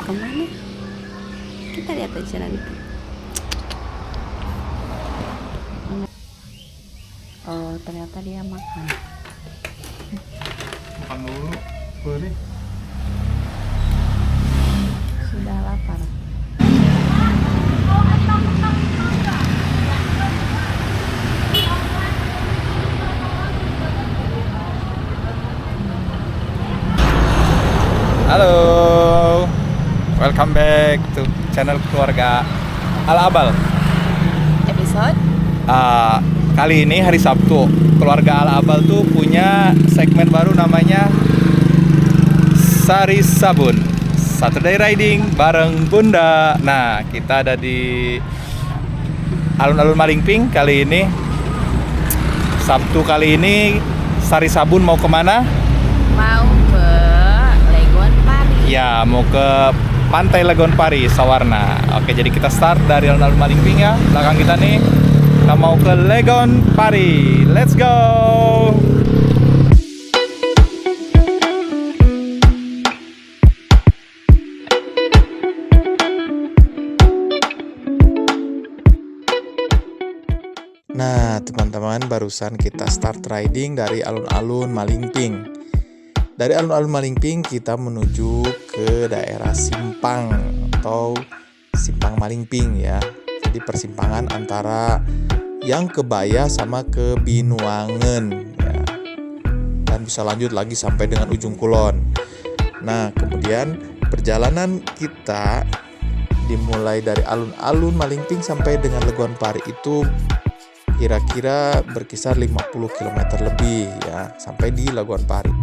kemana? Kita lihat aja nanti. Oh, ternyata dia makan. Makan dulu, beri. Sudah lapar. Halo, welcome back to channel keluarga Al-Abal. Episode? Kali ini hari Sabtu, keluarga Al-Abal tuh punya segmen baru namanya Sari Sabun, Saturday Riding bareng Bunda. Nah, kita ada di alun-alun Malingping kali ini. Sabtu kali ini Sari Sabun mau kemana? Mau ke Legon Pari. Ya, mau ke Pantai Legon Pari, Sawarna. Oke, jadi kita start dari alun-alun Malingping ya. Belakang kita nih, kita mau ke Legon Pari. Let's go! Nah, teman-teman, barusan kita start riding dari alun-alun Malingping. Dari alun-alun Malingping kita menuju ke daerah Simpang atau Simpang Malingping ya. Jadi persimpangan antara yang ke Baya sama ke Binuangen ya. Dan bisa lanjut lagi sampai dengan ujung Kulon. Nah, kemudian perjalanan kita dimulai dari alun-alun Malingping sampai dengan Legon Pari itu kira-kira berkisar 50 km lebih ya sampai di Legon Pari.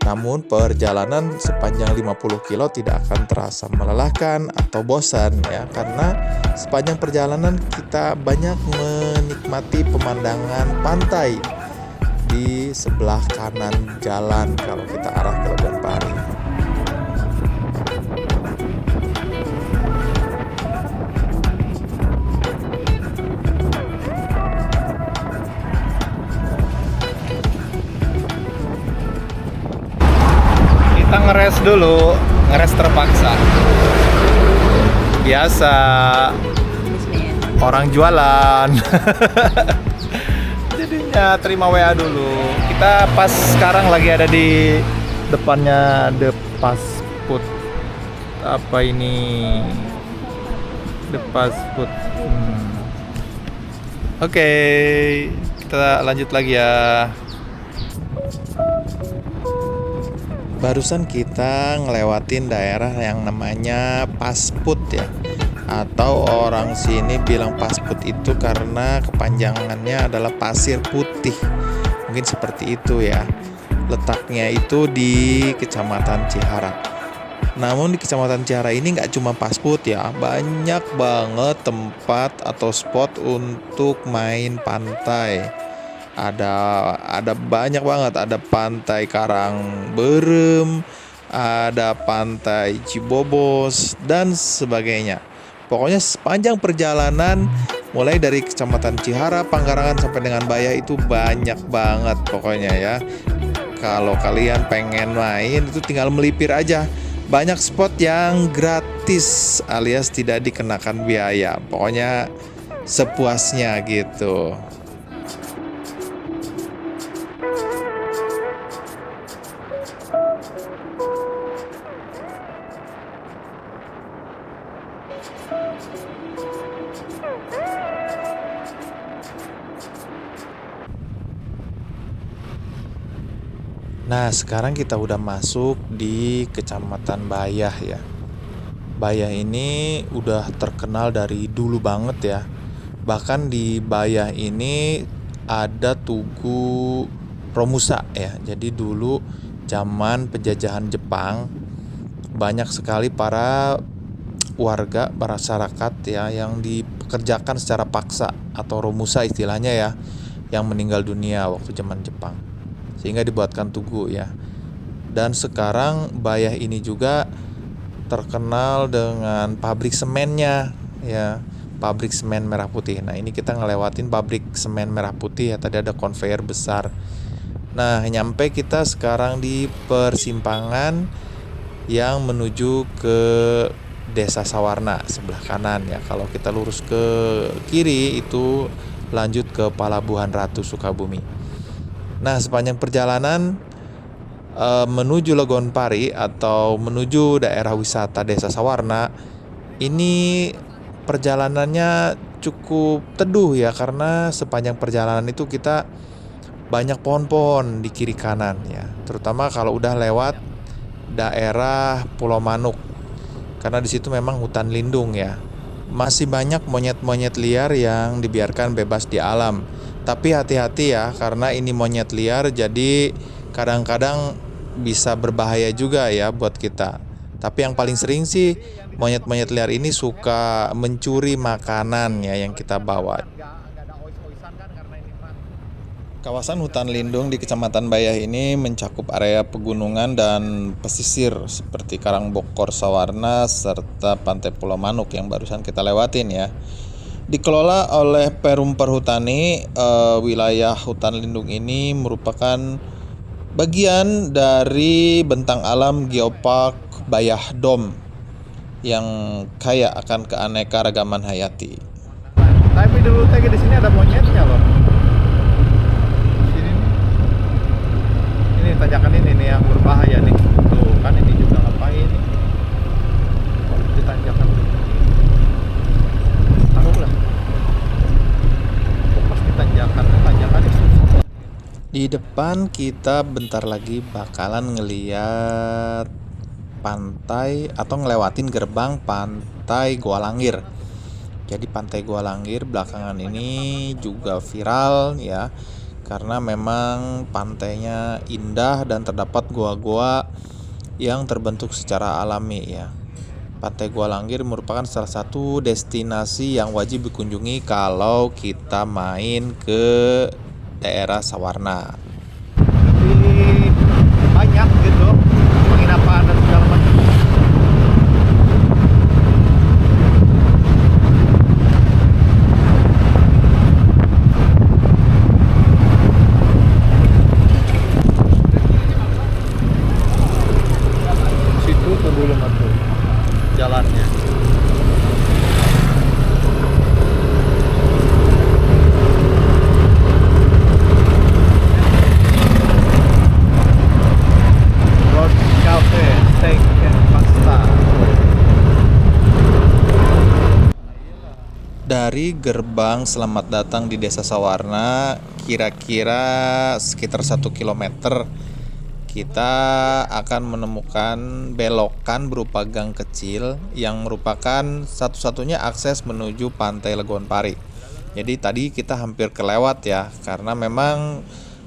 Namun perjalanan sepanjang 50 km tidak akan terasa melelahkan atau bosan ya, karena sepanjang perjalanan kita banyak menikmati pemandangan pantai di sebelah kanan jalan kalau kita arah ke Legon Pari. Kita ngeres dulu, ngeres terpaksa. Biasa orang jualan. Jadinya terima WA dulu. Kita pas sekarang lagi ada di depannya The Fast Food. Apa ini? The Fast Food. Oke, kita lanjut lagi ya. Barusan kita ngelewatin daerah yang namanya Pasput ya, atau orang sini bilang Pasput itu karena kepanjangannya adalah pasir putih, mungkin seperti itu ya. Letaknya itu di Kecamatan Cihara. Namun di Kecamatan Cihara ini nggak cuma Pasput ya, banyak banget tempat atau spot untuk main pantai. Ada banyak banget, ada pantai Karangberem, ada pantai Cibobos dan sebagainya. Pokoknya sepanjang perjalanan mulai dari Kecamatan Cihara, Panggarangan sampai dengan Baya itu banyak banget pokoknya ya. Kalau kalian pengen main itu tinggal melipir aja. Banyak spot yang gratis alias tidak dikenakan biaya. Pokoknya sepuasnya gitu. Nah, sekarang kita udah masuk di Kecamatan Bayah ya. Bayah ini udah terkenal dari dulu banget ya. Bahkan di Bayah ini ada Tugu Romusa ya. Jadi dulu zaman penjajahan Jepang banyak sekali para warga, para masyarakat ya yang dipekerjakan secara paksa atau Romusa istilahnya ya, yang meninggal dunia waktu zaman Jepang. Sehingga dibuatkan tugu ya. Dan sekarang Bayah ini juga terkenal dengan pabrik semennya ya, pabrik semen merah putih. Nah, ini kita ngelewatin pabrik semen merah putih ya, tadi ada konveyor besar. Nah, nyampe kita sekarang di persimpangan yang menuju ke Desa Sawarna sebelah kanan ya. Kalau kita lurus ke kiri itu lanjut ke Palabuhan Ratu Sukabumi. Nah, sepanjang perjalanan menuju Legon Pari atau menuju daerah wisata Desa Sawarna, ini perjalanannya cukup teduh ya, karena sepanjang perjalanan itu kita banyak pohon-pohon di kiri kanan ya, terutama kalau udah lewat daerah Pulau Manuk, karena di situ memang hutan lindung ya. Masih banyak monyet-monyet liar yang dibiarkan bebas di alam. Tapi hati-hati ya, karena ini monyet liar, jadi kadang-kadang bisa berbahaya juga ya buat kita. Tapi yang paling sering sih monyet-monyet liar ini suka mencuri makanan ya yang kita bawa. Kawasan hutan lindung di Kecamatan Bayah ini mencakup area pegunungan dan pesisir seperti Karangbokor, Sawarna, serta Pantai Pulau Manuk yang barusan kita lewatin ya. Dikelola oleh Perum Perhutani, wilayah hutan lindung ini merupakan bagian dari bentang alam Geopark Bayah Dom yang kaya akan keanekaragaman hayati. Tapi dulu tadi di sini ada monyetnya loh. Ini tanjakan ini yang berbahaya nih. Tuh kan ini juga ngapain nih? Di tanjakan ini. Taruhlah. Pas di tanjakan itu. Di depan kita bentar lagi bakalan ngeliat pantai atau ngelewatin gerbang Pantai Goa Langir. Jadi Pantai Goa Langir belakangan ini juga viral ya, karena memang pantainya indah dan terdapat goa-goa yang terbentuk secara alami ya. Pantai Goa Langir merupakan salah satu destinasi yang wajib dikunjungi kalau kita main ke daerah Sawarna. Lebih banyak gitu penginapan dan segala macam. Situ tuh dulu tuh jalannya. Cafe, steak and pasta. Dari gerbang selamat datang di Desa Sawarna, kira-kira sekitar 1 kilometer kita akan menemukan belokan berupa gang kecil yang merupakan satu-satunya akses menuju Pantai Legon Pari. Jadi tadi kita hampir kelewat ya, karena memang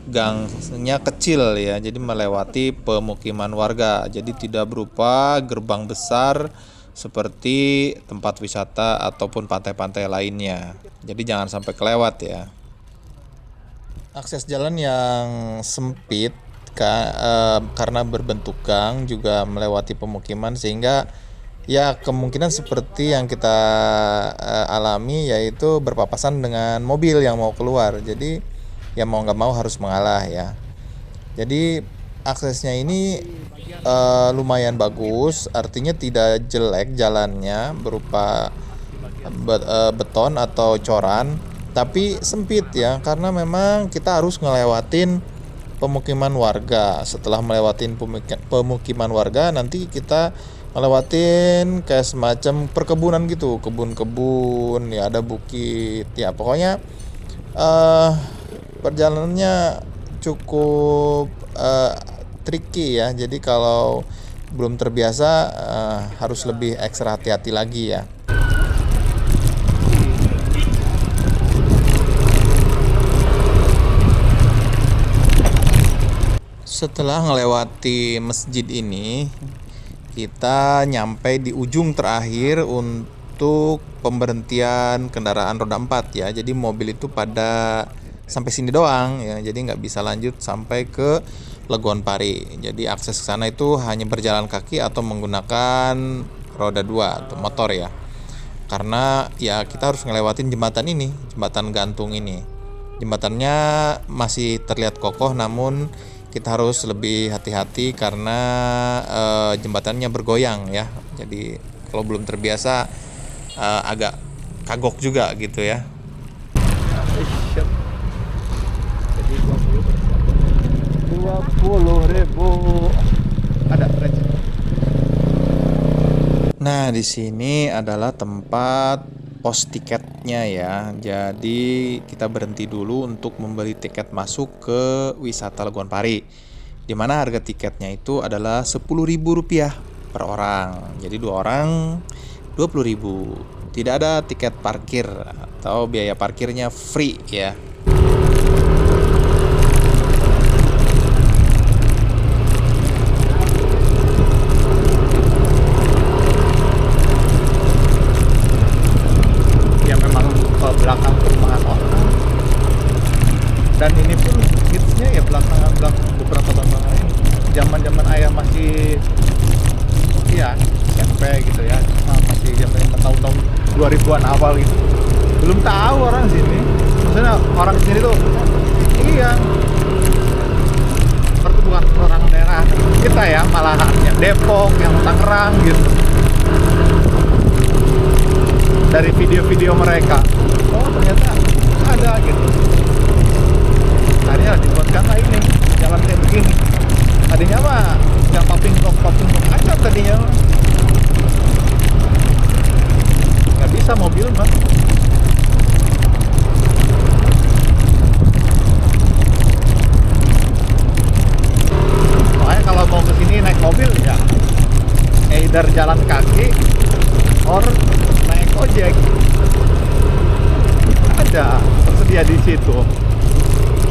gangnya kecil ya, jadi melewati pemukiman warga. Jadi tidak berupa gerbang besar seperti tempat wisata ataupun pantai-pantai lainnya. Jadi jangan sampai kelewat ya. Akses jalan yang sempit karena berbentuk gang juga melewati pemukiman, sehingga ya kemungkinan seperti yang kita alami, yaitu berpapasan dengan mobil yang mau keluar. Jadi ya mau nggak mau harus mengalah ya. Jadi aksesnya ini lumayan bagus, artinya tidak jelek jalannya berupa beton atau coran, tapi sempit ya, karena memang kita harus ngelewatin pemukiman warga. Setelah melewatin pemukiman warga, nanti kita ngelewatin kayak semacam perkebunan gitu, kebun-kebun ya, ada bukit ya, pokoknya perjalanannya cukup tricky ya. Jadi kalau belum terbiasa harus lebih ekstra hati-hati lagi ya. Setelah melewati masjid ini, kita nyampe di ujung terakhir untuk pemberhentian kendaraan roda 4 ya. Jadi mobil itu pada sampai sini doang ya, jadi nggak bisa lanjut sampai ke Legon Pari. Jadi akses ke sana itu hanya berjalan kaki atau menggunakan roda 2 atau motor ya. Karena ya kita harus ngelewatin jembatan ini, jembatan gantung ini. Jembatannya masih terlihat kokoh, namun kita harus lebih hati-hati karena jembatannya bergoyang ya. Jadi kalau belum terbiasa agak kagok juga gitu ya. Jadi 20.000 ada receh. Nah, di sini adalah tempat pos tiketnya ya. Jadi kita berhenti dulu untuk membeli tiket masuk ke wisata Legon Pari. Di mana harga tiketnya itu adalah Rp10.000 per orang. Jadi 2 orang 20.000. Tidak ada tiket parkir atau biaya parkirnya free ya. Belakang perumahan orang, dan ini pun hitsnya ya belakangan beberapa tahun lalu, zaman ayah masih ya SMP gitu ya, masih zaman tahun 2000-an awal gitu, belum tahu orang sini, maksudnya orang sini tuh iya seperti bukan orang daerah kita ya, malahan yang Depok, yang Tangerang gitu. Dari video-video mereka, oh ternyata ada gitu. Tadinya dibuatkan lah ini jalan kayak begini. Tadinya mah yang popping block aja tadinya. Nggak bisa mobil mah. Makanya kalau mau kesini naik mobil ya, either jalan kaki or naik ojek, ada tersedia di situ.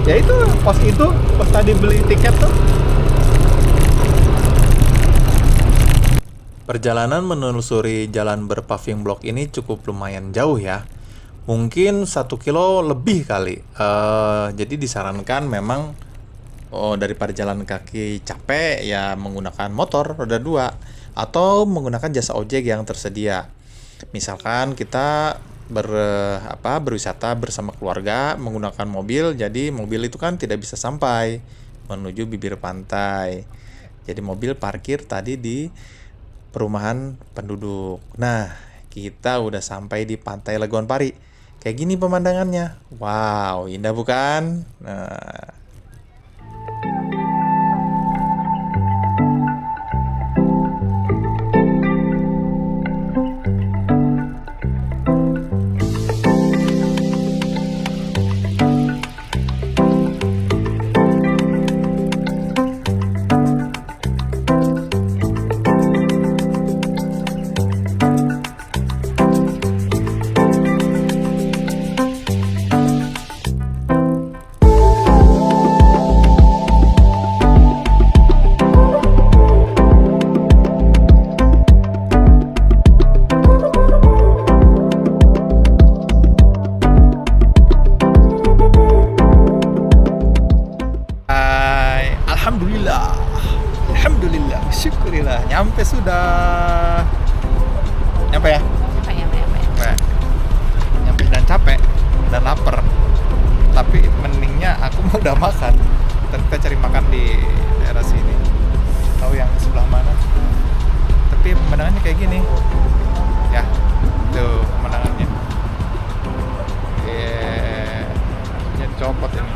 Ya itu pos tadi beli tiket tuh. Perjalanan menelusuri jalan berpaving block ini cukup lumayan jauh ya. Mungkin 1 kilo lebih kali. Jadi disarankan memang daripada jalan kaki capek ya menggunakan motor roda 2 atau menggunakan jasa ojek yang tersedia. Misalkan kita berwisata bersama keluarga menggunakan mobil, jadi mobil itu kan tidak bisa sampai menuju bibir pantai. Jadi mobil parkir tadi di perumahan penduduk. Nah, kita udah sampai di Pantai Legon Pari. Kayak gini pemandangannya. Wow, indah bukan? Nah, Alhamdulillah, syukurillah, nyampe sudah. Nyampe ya? Nyampe dan capek dan lapar. Tapi mendingnya aku mau udah makan. Ntar kita cari makan di daerah sini. Tahu yang sebelah mana? Tapi pemandangannya kayak gini. Ya, tuh pemandangannya. Ini copot ini.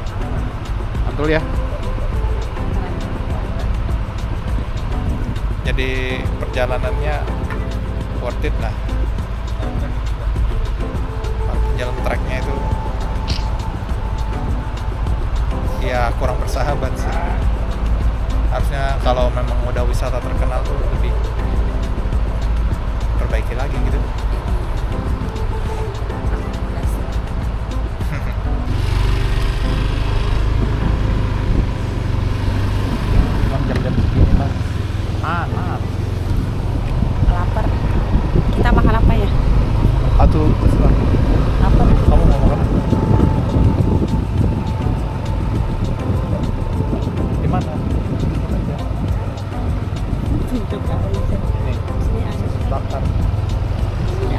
Mantul ya. Jadi perjalanannya worth it lah. Jalan treknya itu ya kurang bersahabat sih. Harusnya kalau memang udah wisata terkenal tuh lebih perbaiki lagi gitu. Jam-jam begini mah panas. Lapar. Kita makan apa ya? Atau terserah. Lapar. Kamu mau makan? Di mana? Aja. Untuk apa? Nih, Sini aja. bakar. Sini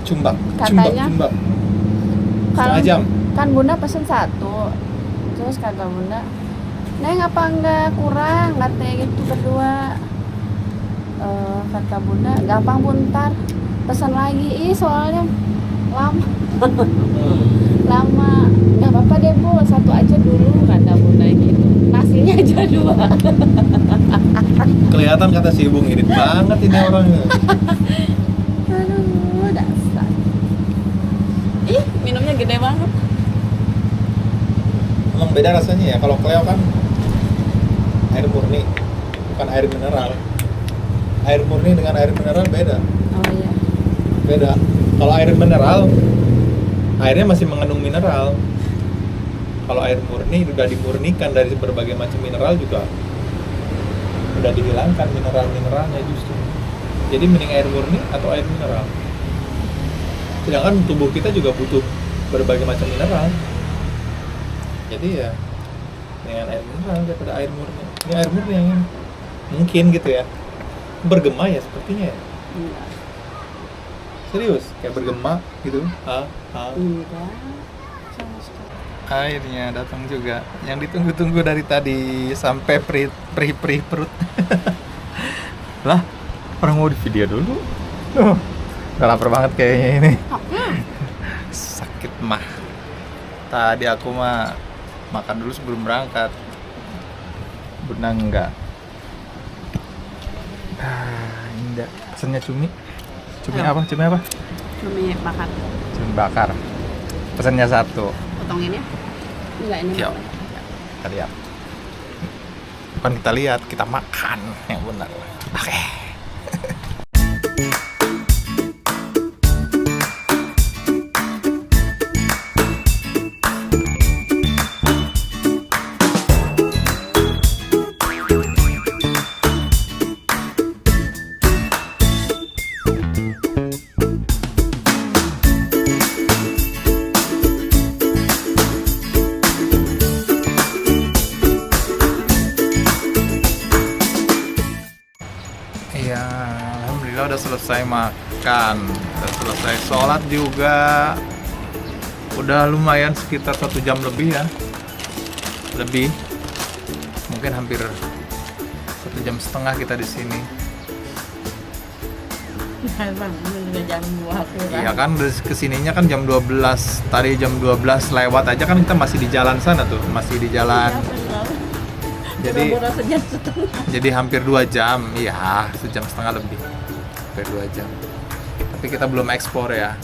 Cumbak. Katanya Cumbak. kan, Setengah jam. kan Bunda pesen 1. Terus kata Bunda, Neng apa enggak kurang? Katanya gitu berdua. Kata Bunda, gampang Buntar. Pesan lagi, soalnya lama. Lama. Gak apa-apa deh Bu, 1 aja dulu kata Bunda gitu. Nasinya aja 2. Kelihatan kata si ibu ngirit banget ini orangnya. Aduh, dasar. Ih, minumnya gede banget. Emang beda rasanya ya. Kalau Cleo kan air murni, bukan air mineral. Air murni dengan air mineral beda. Oh iya. Beda. Kalau air mineral, airnya masih mengandung mineral. Kalau air murni udah dimurnikan dari berbagai macam mineral juga udah dihilangkan mineral-mineralnya justru. Jadi mending air murni atau air mineral. Sedangkan tubuh kita juga butuh berbagai macam mineral. Jadi ya dengan air mineral daripada air murni. Ini air murni yang ini. Mungkin gitu ya. Bergema ya sepertinya ya. Enggak. Serius kayak bergema gitu. Enggak. Sama sekali. Airnya datang juga. Yang ditunggu-tunggu dari tadi sampai perih perut. Lah, orang mau di video dulu. Udah lapar banget kayaknya ini. Sakit mah. Tadi aku mah makan dulu sebelum berangkat. Bunda enggak. Indah. Pesannya cumi. Cumi apa? Cumi apa? Cumi bakar. Cumi bakar. Pesannya 1. Potongin ya? Enggak, ini Yuk. makan. Kita lihat. Bukan kita lihat, kita makan yang benar. Oke. Iya, alhamdulillah udah selesai makan, udah selesai sholat juga. Udah lumayan sekitar 1 jam lebih ya, lebih, mungkin hampir 1,5 jam kita di sini. Bang, ini udah jam 2 kurang. Iya kan, kesininya kan jam 12. Tadi jam 12 lewat aja kan kita masih di jalan sana tuh, masih di jalan. Jadi Buru-buru sejam setengah. Jadi hampir 2 jam, iya 1,5 jam lebih, hampir 2 jam. Tapi kita belum eksplor ya,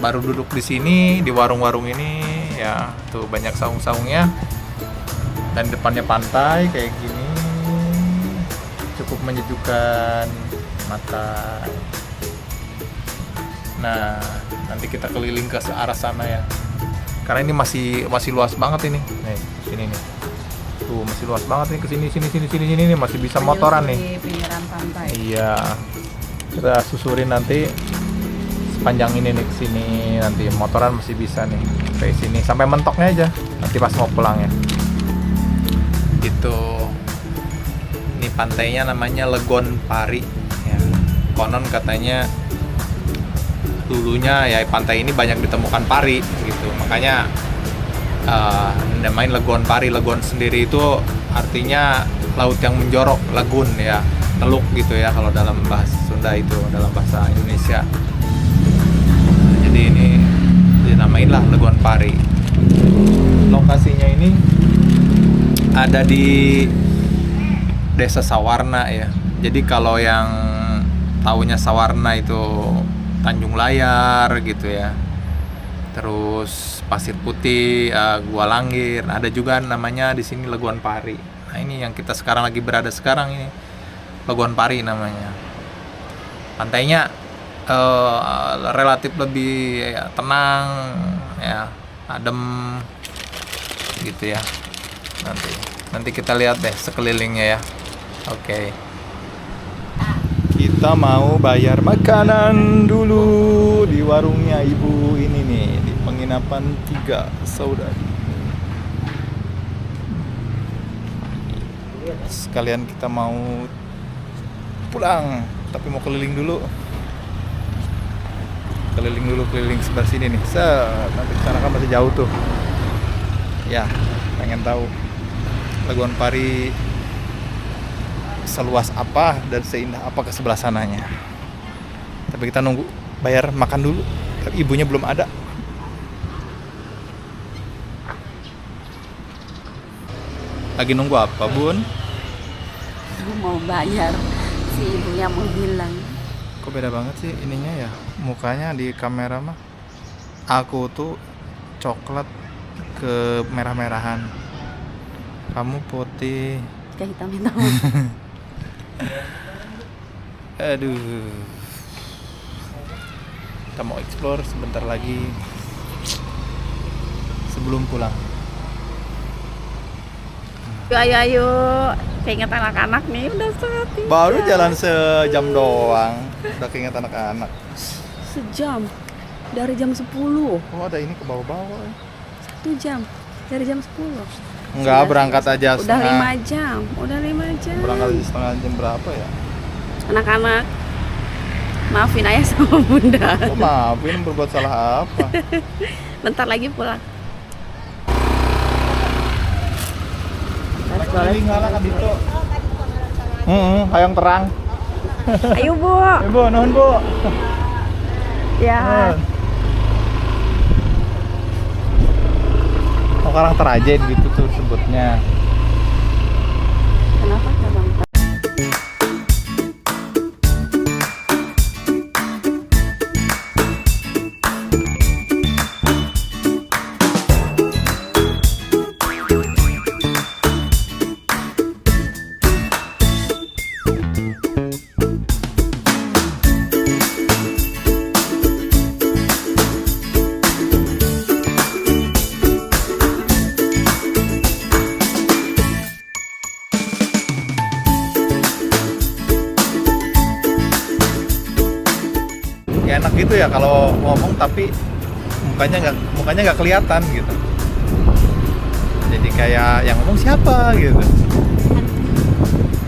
baru duduk di sini di warung-warung ini ya, tuh banyak saung-saungnya dan depannya pantai kayak gini, cukup menyejukkan mata. Nah, nanti kita keliling ke arah sana ya, karena ini masih luas banget ini, nih sini nih. Tuh masih luas banget nih, kesini sini nih masih bisa motoran nih. Di pinggiran pantai. Iya, kita susurin nanti sepanjang ini nih kesini, nanti motoran masih bisa nih kayak sini sampai mentoknya aja nanti pas mau pulang ya. Gitu. Ini pantainya namanya Legon Pari ya. Konon katanya dulunya ya pantai ini banyak ditemukan pari gitu, makanya namain Legon Pari. Legon sendiri itu artinya laut yang menjorok, lagun ya, teluk gitu ya kalau dalam bahasa Sunda, itu dalam bahasa Indonesia. Jadi ini dinamain lah Legon Pari. Lokasinya ini ada di Desa Sawarna ya. Jadi kalau yang taunya Sawarna itu Tanjung Layar gitu ya, terus Pasir Putih, Gua Langgir. Ada juga namanya di sini Legon Pari. Nah ini yang kita sekarang lagi berada sekarang ini, Legon Pari namanya. Pantainya relatif lebih ya, tenang ya, adem gitu ya. Nanti kita lihat deh sekelilingnya ya. Oke. Kita mau bayar makanan dulu di warungnya ibu ini nih, di penginapan 3 Saudari. Sekalian kita mau pulang, tapi mau keliling dulu. keliling sebelah sini nih. Nanti kesana kan masih jauh tuh. Ya, pengen tahu Laguan Pari seluas apa dan seindah apa ke sebelah sananya. Tapi kita nunggu bayar makan dulu. Ibunya belum ada. Lagi nunggu apa, Bun? Mau bayar, si ibunya mau bilang. Kok beda banget sih ininya ya? Mukanya di kamera mah. Aku tuh coklat ke merah-merahan. Kamu putih. Kayak hitam-hitam. Aduh. Kita mau explore sebentar lagi sebelum pulang. Ayo, keinget anak-anak nih udah saat ini. Baru jalan sejam doang, udah keinget anak-anak. Sejam dari jam 10. Oh ada ini ke bawah-bawah. 1 jam dari jam 10. Enggak, berangkat aja Udah setengah. 5 jam. Udah 5 jam. Berangkat aja setengah jam berapa ya? Anak-anak, maafin ayah sama bunda. Oh maafin, berbuat salah apa? Bentar lagi pulang. Keliling ngalah kan itu. Hayang terang. Ayo bu. Bu, nuhun bu. Ya. Oh, Karang Terajen gitu tuh sebutnya. Kenapa Bang? Ya enak gitu ya kalau ngomong tapi mukanya nggak kelihatan gitu. Jadi kayak yang ngomong siapa gitu.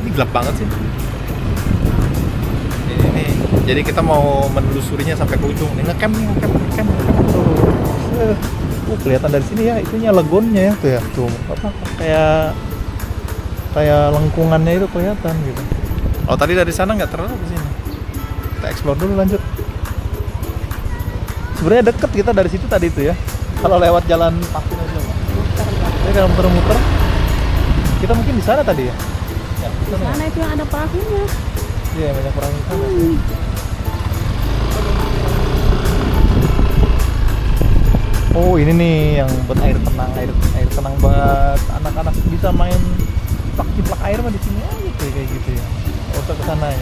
Ini gelap banget sih. Ini. Jadi kita mau menelusurinya sampai ke ujung. Ini ngecamp. Kelihatan dari sini ya, itunya lagunnya ya tuh ya. Tuh apa kayak lengkungannya itu kelihatan gitu. Oh tadi dari sana nggak terlalu ke sini. Kita explore dulu lanjut. Sebenarnya deket kita dari situ tadi itu ya. Kalau lewat jalan pasir aja, Pak. Ini kalau muter-muter, kita mungkin di sana tadi ya. Ya, Di sana itu yang ada perahunya. Iya, banyak orang di sana. Oh, ini nih yang buat air tenang buat anak-anak bisa main ciplak air mah di sini aja tuh kayak gitu ya. Nggak usah ke sana ya.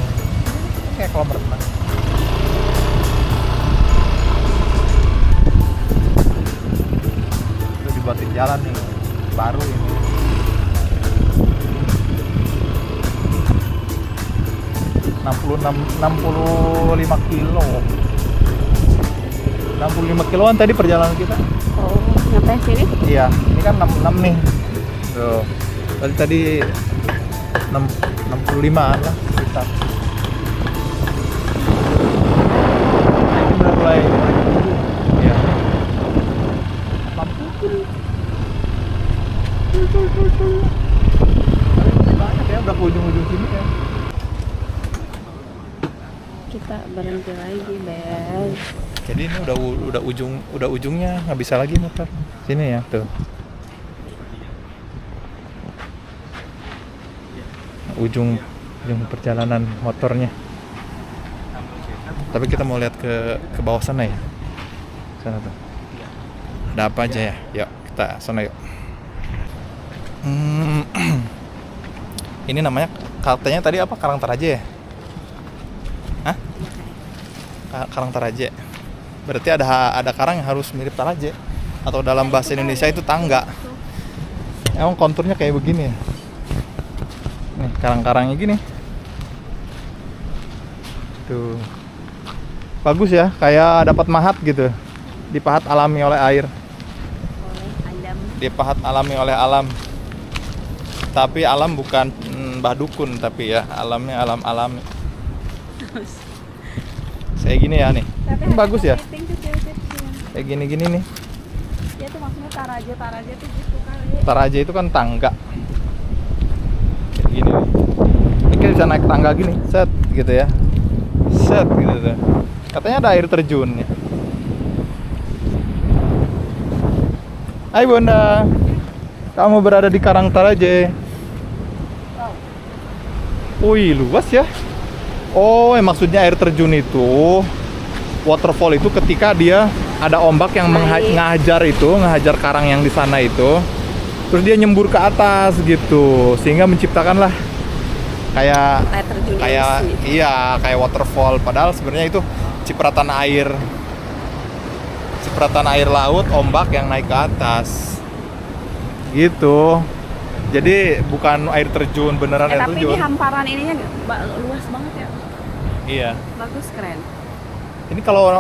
Kayak kolam renang. Buatin jalan nih baru ini 65 kilo 65 kiloan tadi perjalanan kita. Oh, nyampe sini? Iya, ini kan 66 nih tuh. Tadi 65an lah sekitar. Nah, ini udah mulai ya lampu banyak ya, udah ke ujung-ujung sini ya. Kita berhenti lagi, Bes. Jadi ini udah ujungnya, nggak bisa lagi muter sini ya tuh. Ujung perjalanan motornya. Tapi kita mau lihat ke bawah sana ya. Sana tuh. Ada apa aja ya? Yuk kita sana yuk. Ini namanya katanya tadi apa? Karang Teraje ya? Hah? Karang Teraje. Berarti ada karang yang harus mirip Taraje, atau dalam bahasa Indonesia itu tangga. Emang konturnya kayak begini ya. Nih, karang-karangnya gini. Tuh. Bagus ya, kayak dapat mahat gitu. Dipahat alami oleh air. Dipahat alami oleh alam. Tapi alam bukan Mbah Dukun, tapi ya alamnya alam alami. Saya gini ya nih. Ini bagus ya. Kayak gini-gini nih. Ya tuh maksudnya Taraja tuh gitu kali. Taraja itu kan tangga. Kayak gini nih. Ini kita bisa naik tangga gini, set gitu ya. Set gitu tuh. Katanya ada air terjunnya. Hai Bunda. Kamu berada di Karang Taraja. Wih, luas ya. Oh, maksudnya air terjun itu, waterfall itu ketika dia ada ombak yang ngehajar karang yang di sana itu, terus dia nyembur ke atas gitu, sehingga menciptakanlah kayak Air terjun iya, kayak waterfall. Padahal sebenarnya itu cipratan air laut, ombak yang naik ke atas gitu. Jadi bukan air terjun beneran, air tapi terjun. ini hamparan ininya luas banget ya. Iya. Bagus, keren. Ini kalau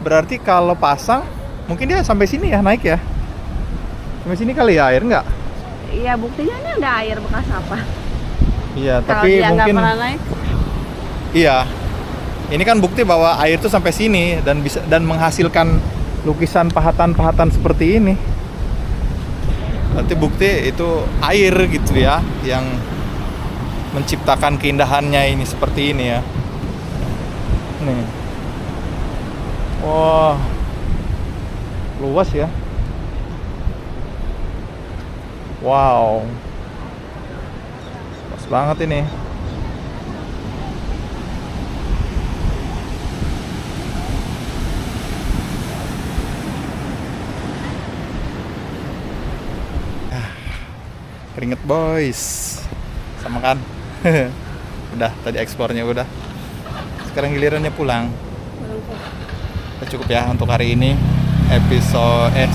berarti kalau pasang mungkin dia sampai sini ya, naik ya. Sampai sini kali ya air nggak? Iya, buktinya ini ada air bekas apa. Iya, Kalau tapi dia nggak mungkin pernah naik. iya. Ini kan bukti bahwa air itu sampai sini dan menghasilkan lukisan pahatan-pahatan seperti ini. Berarti bukti itu air gitu ya yang menciptakan keindahannya ini seperti ini ya. Nih. Wah. Luas ya. Wow. Luas banget ini. Keringet boys. Sama kan? Udah, tadi eksplornya udah. Sekarang gilirannya pulang. Udah cukup ya untuk hari ini.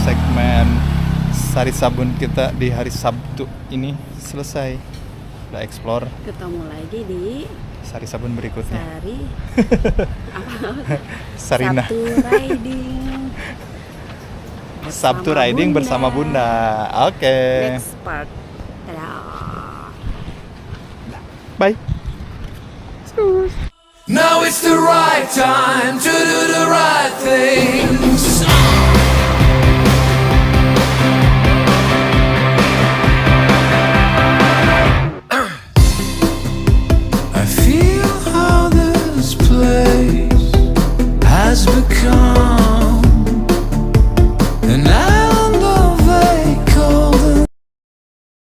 Segmen Sari Sabun kita di hari Sabtu ini selesai. Udah explore. Ketemu lagi di Sari Sabun berikutnya. Sari Sarina. Sabtu riding bersama Bunda. Oke. Next part. Dadah. Bye. Now it's the right time to do the right things.